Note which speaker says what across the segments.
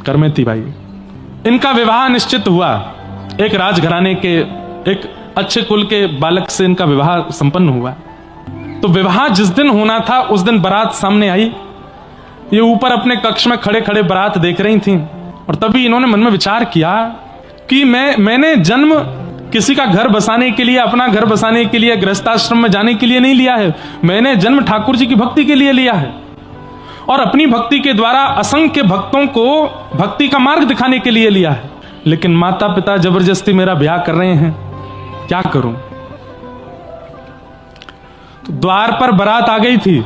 Speaker 1: Karmeti by, इनका विवाह निश्चित हुआ। एक राजघराने के एक अच्छे कुल के बालक से इनका विवाह संपन्न हुआ। तो विवाह जिस दिन होना था उस दिन बारात सामने आई। ये ऊपर अपने कक्ष में खड़े खड़े बारात देख रही थी और तभी इन्होंने मन में विचार किया कि मैंने जन्म किसी का घर बसाने के लिए, अपना घर बसाने के लिए, गृहस्थाश्रम में जाने के लिए नहीं लिया है। मैंने जन्म ठाकुर जी की भक्ति के लिए लिया है और अपनी भक्ति के द्वारा असंख्य भक्तों को भक्ति का मार्ग दिखाने के लिए लिया है। लेकिन माता पिता जबरदस्ती मेरा ब्याह कर रहे हैं, क्या करूं? तो द्वार पर बारात आ गई थी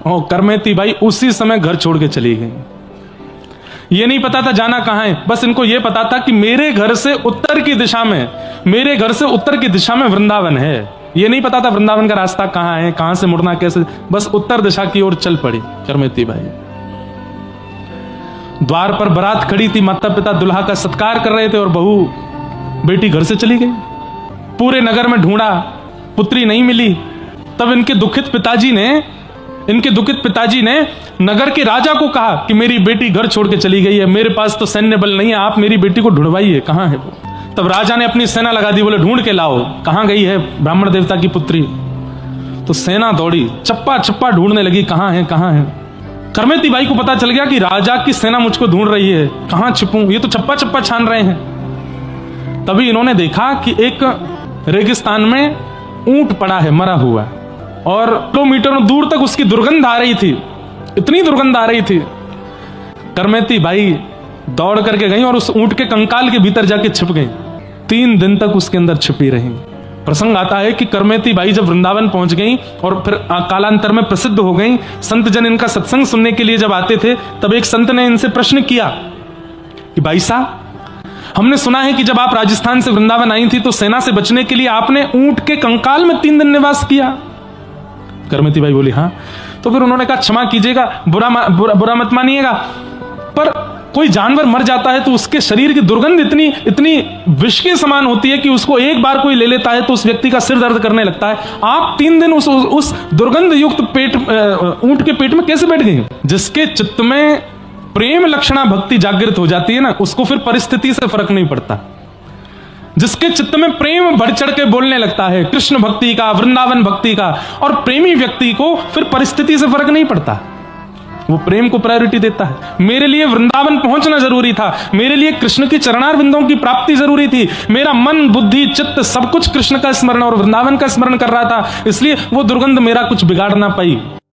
Speaker 1: और करमेती बाई उसी समय घर छोड़ के चली गई। ये नहीं पता था जाना कहां है, बस इनको ये पता था कि मेरे घर से उत्तर की दिशा में वृंदावन है। ये नहीं पता था वृंदावन का रास्ता कहां है, कहां से मुड़ना कैसे, बस उत्तर दिशा की ओर चल पड़ी करमेती बाई। द्वार पर बारात खड़ी थी, माता पिता दुल्हा का सत्कार कर रहे थे और बहू बेटी घर से चली गई। पूरे नगर में ढूंढा, पुत्री नहीं मिली। तब इनके दुखित पिताजी ने नगर के राजा को कहा कि मेरी बेटी घर छोड़ के चली गई है, मेरे पास तो सैन्य बल नहीं है, आप मेरी बेटी को ढूंढवाइए, कहां है वो? तब राजा ने अपनी सेना लगा दी, बोले ढूंढ के लाओ, कहां गई है ब्राह्मण देवता की पुत्री? तो सेना दौड़ी, चप्पा चप्पा ढूंढने लगी, कहां है कहां है। करमेती बाई को पता चल गया कि राजा की सेना मुझको ढूंढ रही है, कहां छिपूं, ये तो चप्पा चप्पा छान रहे हैं। तभी इन्होंने देखा कि एक रेगिस्तान में ऊंट पड़ा है मरा हुआ और किलोमीटरों दूर तक उसकी दुर्गंध आ रही थी, इतनी दुर्गंध आ रही थी। करमेती बाई दौड़ करके गई और उस ऊंट के कंकाल के भीतर जाके छिप गई। 3 दिन तक उसके अंदर छिपी रही। प्रसंग आता है कि करमेती बाई जब वृंदावन पहुंच गई और फिर कालांतर में प्रसिद्ध हो गई, संत जन इनका सत्संग सुनने के लिए जब आते थे तब एक संत ने इनसे प्रश्न किया कि भाई साहब, हमने सुना है कि जब आप राजस्थान से वृंदावन आई थी तो सेना से बचने के लिए आपने ऊंट के कंकाल में 3 दिन निवास किया। करमेती बाई बोली हाँ। तो फिर उन्होंने कहा क्षमा कीजिएगा, बुरा मत मानिएगा, पर कोई जानवर मर जाता है तो उसके शरीर की दुर्गंध इतनी विष के समान होती है कि उसको एक बार कोई ले लेता है तो उस व्यक्ति का सिर दर्द करने लगता है। आप 3 दिन उस दुर्गंध युक्त ऊंट के पेट में कैसे बैठ गई? जिसके चित्त में प्रेम लक्षणा भक्ति जागृत हो जाती है ना, उसको फिर परिस्थिति से फर्क नहीं पड़ता। जिसके चित्त में प्रेम बढ़ चढ़ के बोलने लगता है कृष्ण भक्ति का, वृंदावन भक्ति का, और प्रेमी व्यक्ति को फिर परिस्थिति से फर्क नहीं पड़ता, वो प्रेम को प्रायोरिटी देता है। मेरे लिए वृंदावन पहुंचना जरूरी था, मेरे लिए कृष्ण की चरणारविंदों की प्राप्ति जरूरी थी। मेरा मन बुद्धि चित्त सब कुछ कृष्ण का स्मरण और वृंदावन का स्मरण कर रहा था, इसलिए वो दुर्गंध मेरा कुछ बिगाड़ ना पाई।